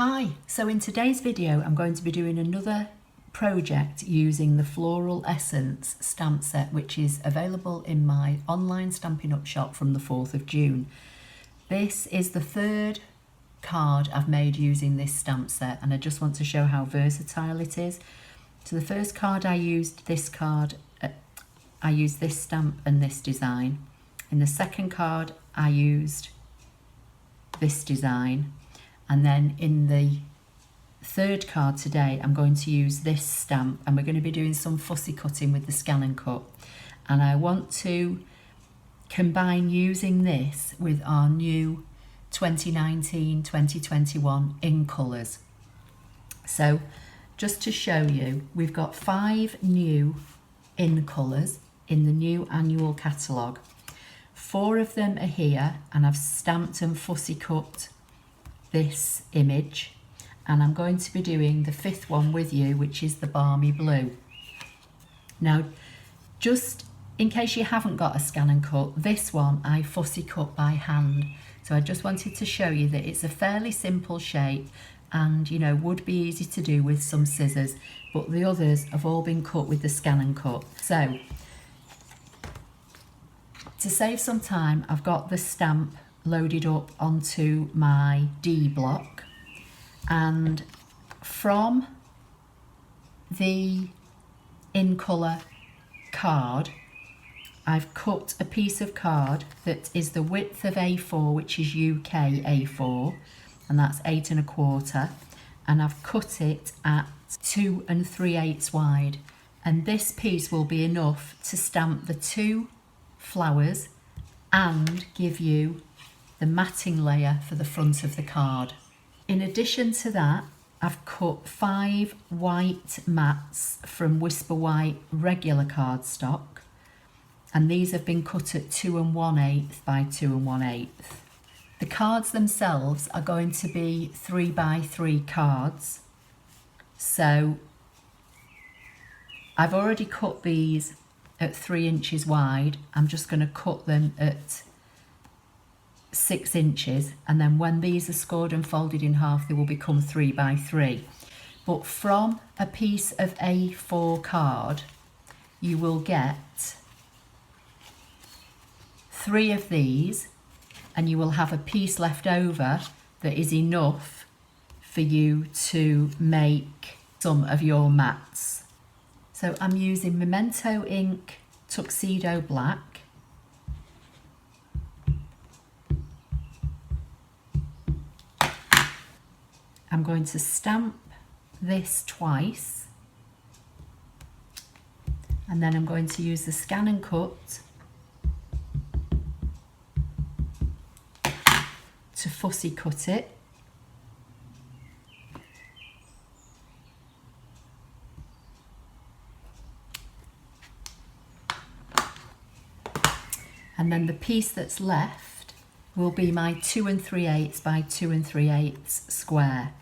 Hi, so in today's video I'm going to be doing another project using the Floral Essence stamp set, which is available in my online Stampin' Up shop from the 4th of June. This is the third card I've made using this stamp set, and I just want to show how versatile it is. So the first card I used this stamp and this design. In the second card I used this design. And then in the third card today, I'm going to use this stamp, and we're going to be doing some fussy cutting with the ScanNCut. And I want to combine using this with our new 2019-2021 in colours. So just to show you, we've got 5 new in colours in the new annual catalogue. 4 of them are here, and I've stamped and fussy cut this image, and I'm going to be doing the 5th one with you, which is the balmy blue. Now, just in case you haven't got a ScanNCut, this one I fussy cut by hand. So I just wanted to show you that it's a fairly simple shape and, you know, would be easy to do with some scissors, but the others have all been cut with the ScanNCut. So to save some time, I've got the stamp loaded up onto my D block, and from the in colour card I've cut a piece of card that is the width of A4, which is UK A4, and that's 8 1/4, and I've cut it at 2 3/8 wide, and this piece will be enough to stamp the 2 flowers and give you the matting layer for the front of the card. In addition to that, I've cut 5 white mats from Whisper White regular cardstock, and these have been cut at 2 1/8 by 2 1/8. The cards themselves are going to be 3 by 3 cards, so I've already cut these at 3 inches wide. I'm just going to cut them at 6 inches, and then when these are scored and folded in half, they will become 3 by 3. But from a piece of A4 card you will get 3 of these, and you will have a piece left over that is enough for you to make some of your mats. So I'm using Memento Ink Tuxedo Black. I'm going to stamp this twice, and then I'm going to use the ScanNCut to fussy cut it. And then the piece that's left will be my 2 3/8 by 2 3/8 square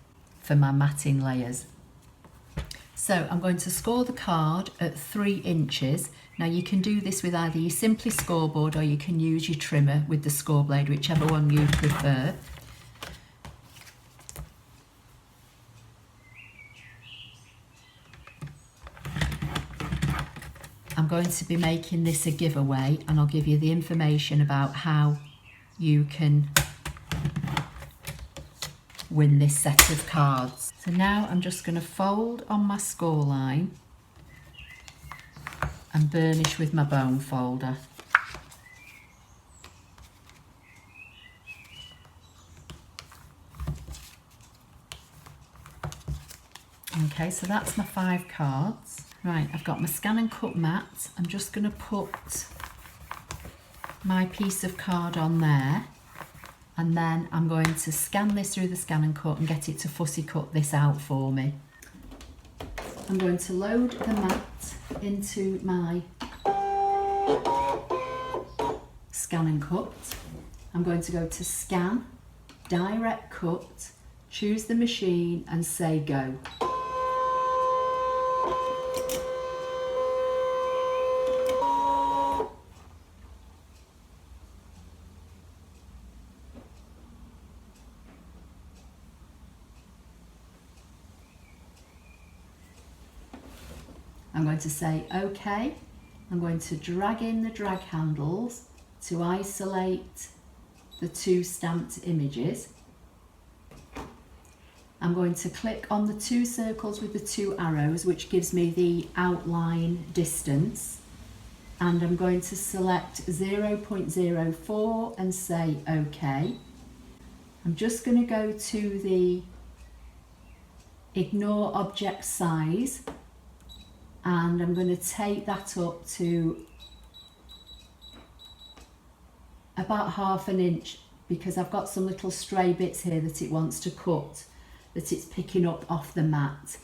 for my matting layers. So I'm going to score the card at 3 inches. Now you can do this with either your Simply scoreboard or you can use your trimmer with the score blade, whichever one you prefer. I'm going to be making this a giveaway, and I'll give you the information about how you can win this set of cards. So now I'm just going to fold on my score line and burnish with my bone folder. Okay, so that's my 5 cards. Right, I've got my ScanNCut mat. I'm just going to put my piece of card on there, and then I'm going to scan this through the ScanNCut and get it to fussy cut this out for me. I'm going to load the mat into my ScanNCut. I'm going to go to Scan, Direct Cut, choose the machine and say go. I'm going to say OK. I'm going to drag in the drag handles to isolate the two stamped images. I'm going to click on the two circles with the two arrows, which gives me the outline distance. And I'm going to select 0.04 and say OK. I'm just going to go to the Ignore Object Size, and I'm going to take that up to about 1/2 inch, because I've got some little stray bits here that it wants to cut, that it's picking up off the mat.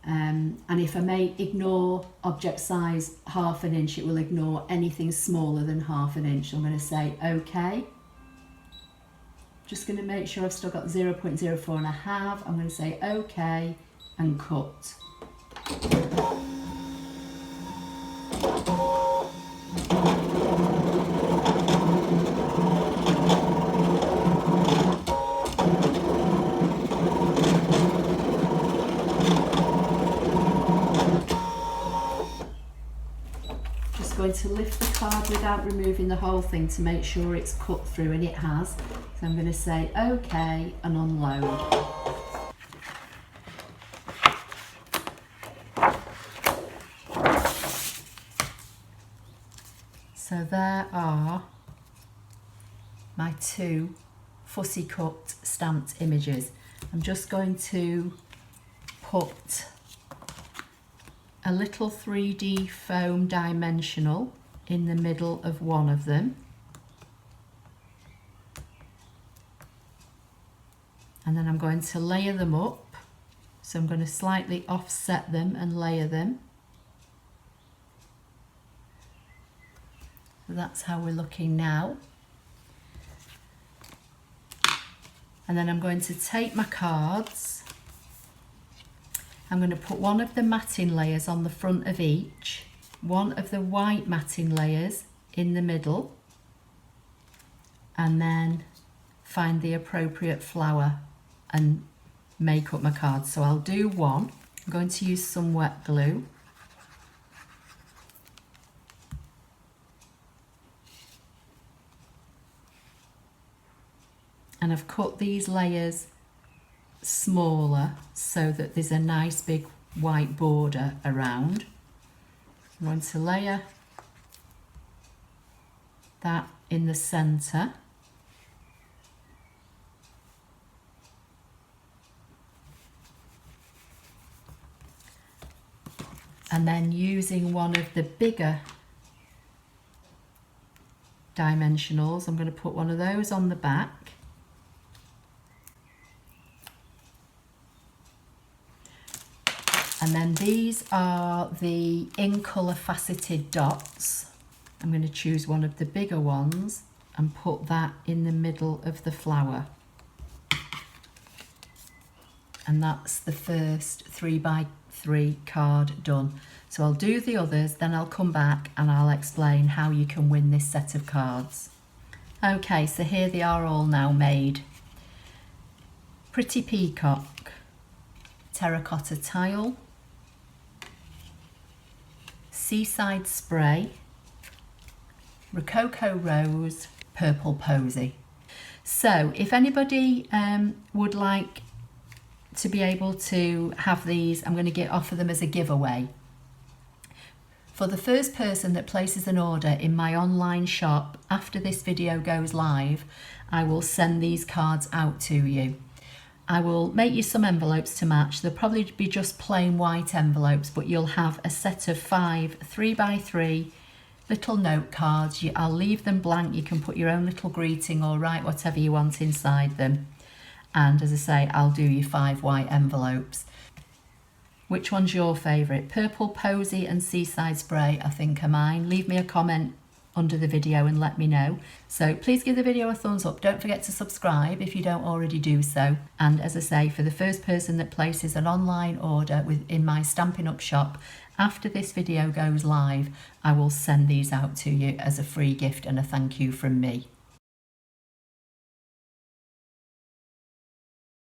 And if I make Ignore Object Size 1/2 inch, it will ignore anything smaller than 1/2 inch. I'm going to say OK. Just going to make sure I've still got 0.04 and a half. I'm going to say OK and cut. Going to lift the card without removing the whole thing to make sure it's cut through, and it has. So I'm going to say OK and unload. So there are my two fussy cut stamped images. I'm just going to put a little 3D foam dimensional in the middle of one of them, and then I'm going to layer them up. So I'm going to slightly offset them and layer them. So that's how we're looking now. And then I'm going to take my cards. I'm going to put one of the matting layers on the front of each, one of the white matting layers in the middle, and then find the appropriate flower and make up my cards. So I'll do one. I'm going to use some wet glue. And I've cut these layers smaller so that there's a nice big white border around. I'm going to layer that in the centre. And then using one of the bigger dimensionals, I'm going to put one of those on the back. And then these are the in colour faceted dots. I'm going to choose one of the bigger ones and put that in the middle of the flower. And that's the first 3x3 card done. So I'll do the others, then I'll come back and I'll explain how you can win this set of cards. Okay, so here they are all now made. Pretty Peacock, terracotta tile, Seaside Spray, Rococo Rose, Purple Posy. So if anybody would like to be able to have these, I'm going to offer them as a giveaway. For the first person that places an order in my online shop after this video goes live, I will send these cards out to you. I will make you some envelopes to match. They'll probably be just plain white envelopes, but you'll have a set of 5 3x3 little note cards. I'll leave them blank. You can put your own little greeting or write whatever you want inside them. And as I say, I'll do you 5 white envelopes. Which one's your favourite? Purple Posy and Seaside Spray, I think, are mine. Leave me a comment under the video and let me know. So please give the video a thumbs up. Don't forget to subscribe if you don't already do so. And as I say, for the first person that places an online order in my Stampin' Up shop after this video goes live, I will send these out to you as a free gift and a thank you from me.